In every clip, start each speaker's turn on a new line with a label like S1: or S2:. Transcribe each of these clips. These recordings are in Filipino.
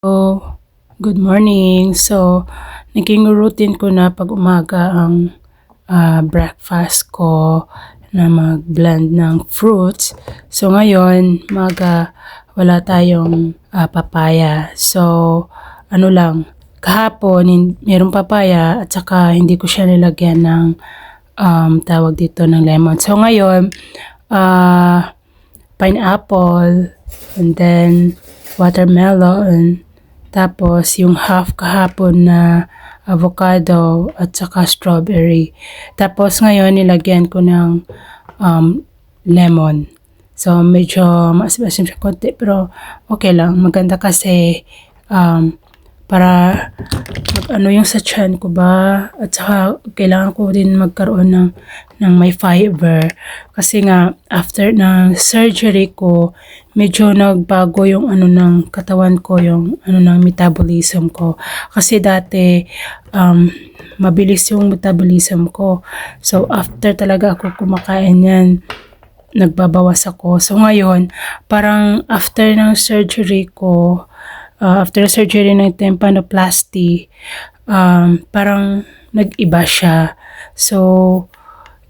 S1: So, good morning. So, naging routine ko na pag umaga ang breakfast ko na mag-blend ng fruits. So, ngayon, maga, wala tayong papaya. So, ano lang, kahapon, mayroong papaya at saka hindi ko siya nilagyan ng tawag dito ng lemon. So, ngayon, pineapple, and then watermelon, tapos yung half kahapon na avocado at saka strawberry. Tapos ngayon nilagyan ko ng lemon. So medyo maasim siya konti pero okay lang. Maganda kasi para ano yung sa tiyan ko ba, at saka kailangan ko din magkaroon ng may fiber kasi nga after ng surgery ko medyo nagbago yung ano ng katawan ko, yung ano ng metabolism ko kasi dati mabilis yung metabolism ko. So after talaga ako kumakain yan, nagbabawas ako. So ngayon parang after ng surgery ko, after surgery ng tympanoplasty, parang nag-iba siya. So,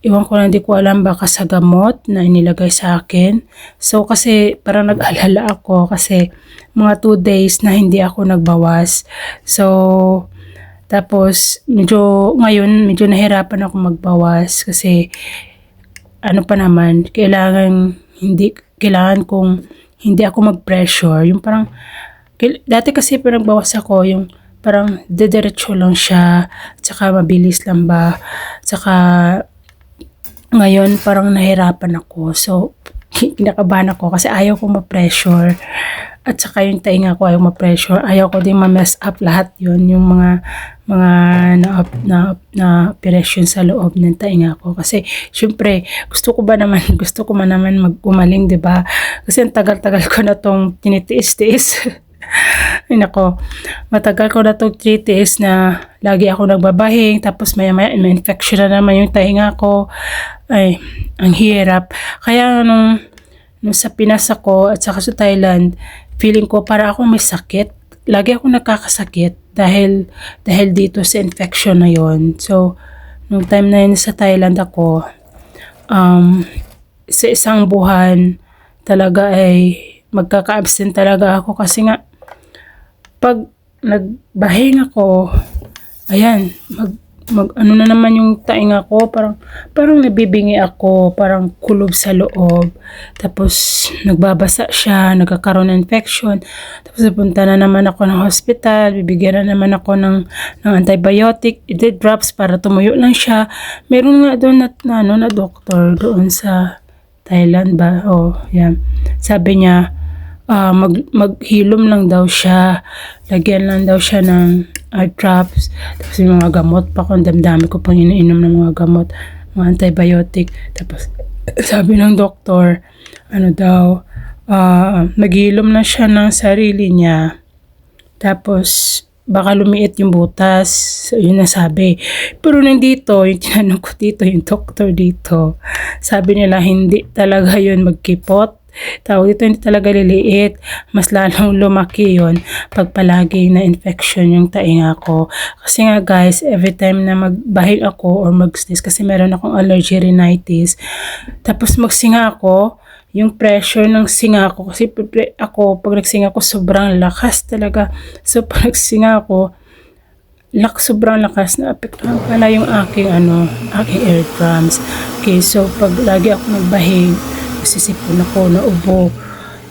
S1: iwan ko lang, hindi ko alam baka sa gamot na inilagay sa akin. So, kasi parang nag-alala ako kasi mga 2 days na hindi ako nagbawas. So, tapos ngayon medyo nahirapan ako magbawas kasi ano pa naman, kailangan kong hindi ako mag-pressure. Yung parang dati kasi pinagbawas ako, yung parang dediretso lang siya, tsaka mabilis lang ba, tsaka ngayon parang nahirapan ako. So, kinakabahan ako kasi ayaw ko ma-pressure. At saka yung tainga ko ayaw ma-pressure. Ayaw ko din ma-mess up lahat yun. Yung mga na operation sa loob ng tainga ko. Kasi, syempre, gusto ko man naman mag-umaling, diba? Kasi ang tagal-tagal ko na tong tinitiis-tiis. Ay nako, matagal ko na itong treaties na lagi ako nagbabahing, tapos maya-maya may infection na naman yung tainga ko. Ay, ang hirap. Kaya nung sa Pinas ako at saka sa Thailand, feeling ko para akong may sakit. Lagi ako nakakasakit dahil dito sa infection na yon. So, nung time na yun sa Thailand ako, sa isang buwan talaga ay magkaka-absent talaga ako kasi nga pag nagbahing ako, ayan, ano na naman yung tainga ko, parang nabibingi ako, parang kulob sa loob. Tapos nagbabasa siya, nagkakaroon ng infection. Tapos napunta na naman ako ng hospital, bibigyan na naman ako ng antibiotic, drops para tumuyo lang siya. Meron nga doon na doktor doon sa Thailand ba? Oh, yan. Sabi niya, maghilom lang daw siya, lagyan lang daw siya ng eye drops, tapos yung mga gamot pa kung damdami ko pang iniinom ng mga gamot, mga antibiotic. Tapos sabi ng doktor, maghilom na siya ng sarili niya, tapos baka lumiit yung butas. So, yun na sabi. Pero nandito, yung tinanong ko dito, yung doktor dito, sabi nila hindi talaga yun magkipot. Tawag dito, hindi talaga liliit. Mas lalong lumaki yun pag palagi na infection yung tainga ko. Kasi nga guys, every time na magbahing ako or mag-sneeze, kasi meron akong allergy rhinitis, tapos magsinga ako, yung pressure ng singa ko, kasi pag nagsinga ko sobrang lakas talaga. So pag nagsinga ako, sobrang lakas, na apektuhan pala yung aking eardrums. Okay, so pag lagi ako nagbahing, sisipon ako, naubo.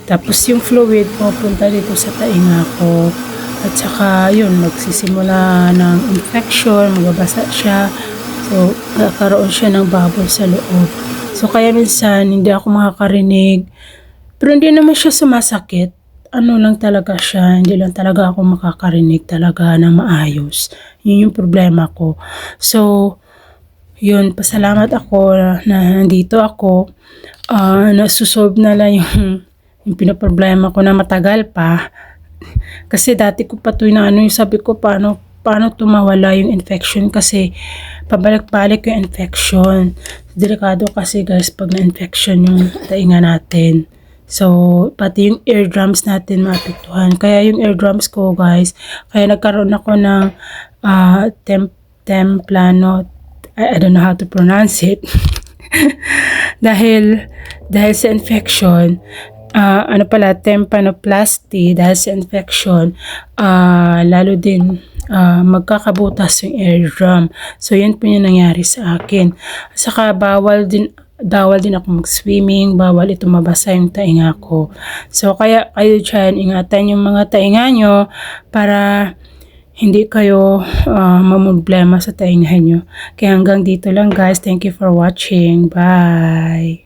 S1: Tapos yung fluid pupunta dito sa tainga ko. At saka yun, magsisimula ng infection, magbabasa siya. So, kakaroon siya ng bubble sa loob. So, kaya minsan, hindi ako makakarinig. Pero hindi naman siya sumasakit. Ano lang talaga siya, hindi lang talaga ako makakarinig talaga na maayos. Yun yung problema ko. So, yun, pasalamat ako na nandito ako. Nasusolve na lang yung pinaproblema ko na matagal pa. Kasi dati ko pa ito yung sabi ko paano tumawala yung infection kasi pabalik-balik yung infection. Delikado kasi guys pag na-infection yung tainga natin. So, pati yung eardrums natin maapektuhan. Kaya yung eardrums ko, guys, kaya nagkaroon ako ng templano. I don't know how to pronounce it. dahil sa infection, tympanoplasty, dahil sa infection, lalo din magkakabutas yung eardrum. So, yun po yung nangyari sa akin. Saka, bawal din ako mag-swimming, bawal ito mabasa yung tainga ko. So, kaya kayo dyan, ingatan yung mga tainga nyo para hindi kayo mamumblema sa tainga nyo. Kaya hanggang dito lang, guys. Thank you for watching. Bye!